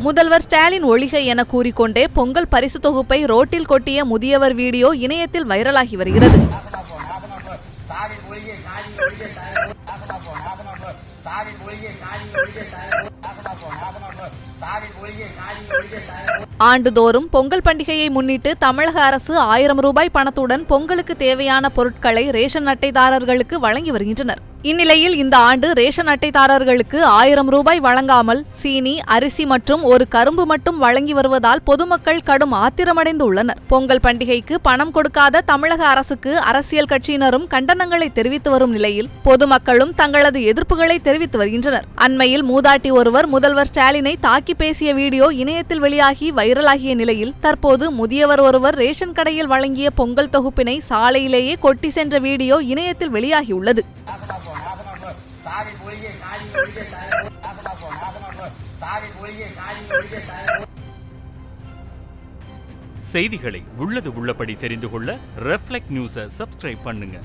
முதல்வர் ஸ்டாலின் ஒழிக என கூறிக்கொண்டே பொங்கல் பரிசு தொகுப்பை ரோட்டில் கொட்டிய முதியவர் வீடியோ இணையத்தில் வைரலாகி வருகிறது. ஆண்டுதோறும் பொங்கல் பண்டிகையை முன்னிட்டு தமிழக அரசு 1000 ரூபாய் பணத்துடன் பொங்கலுக்கு தேவையான பொருட்களை ரேஷன் அட்டைதாரர்களுக்கு வழங்கி வருகின்றனர். இந்நிலையில் இந்த ஆண்டு ரேஷன் அட்டைதாரர்களுக்கு 1000 ரூபாய் வழங்காமல் சீனி, அரிசி மற்றும் ஒரு கரும்பு மட்டும் வழங்கி வருவதால் பொதுமக்கள் கடும் ஆத்திரமடைந்து உள்ளனர். பொங்கல் பண்டிகைக்கு பணம் கொடுக்காத தமிழக அரசுக்கு அரசியல் கட்சியினரும் கண்டனங்களை தெரிவித்து வரும் நிலையில் பொதுமக்களும் தங்களது எதிர்ப்புகளை தெரிவித்து வருகின்றனர். அண்மையில் மூதாட்டி ஒருவர் முதல்வர் ஸ்டாலினை தாக்கி பேசிய வீடியோ இணையத்தில் வெளியாகி வைரலாகிய நிலையில் தற்போது முதியவர் ஒருவர் ரேஷன் கடையில் வழங்கிய பொங்கல் தொகுப்பினை சாலையிலேயே கொட்டி சென்ற வீடியோ இணையத்தில் வெளியாகியுள்ளது. செய்திகளை உள்ளது உள்ளபடி தெரிந்து கொள்ள ரெஃப்ளெக்ட் நியூஸை சப்ஸ்கிரைப் பண்ணுங்க.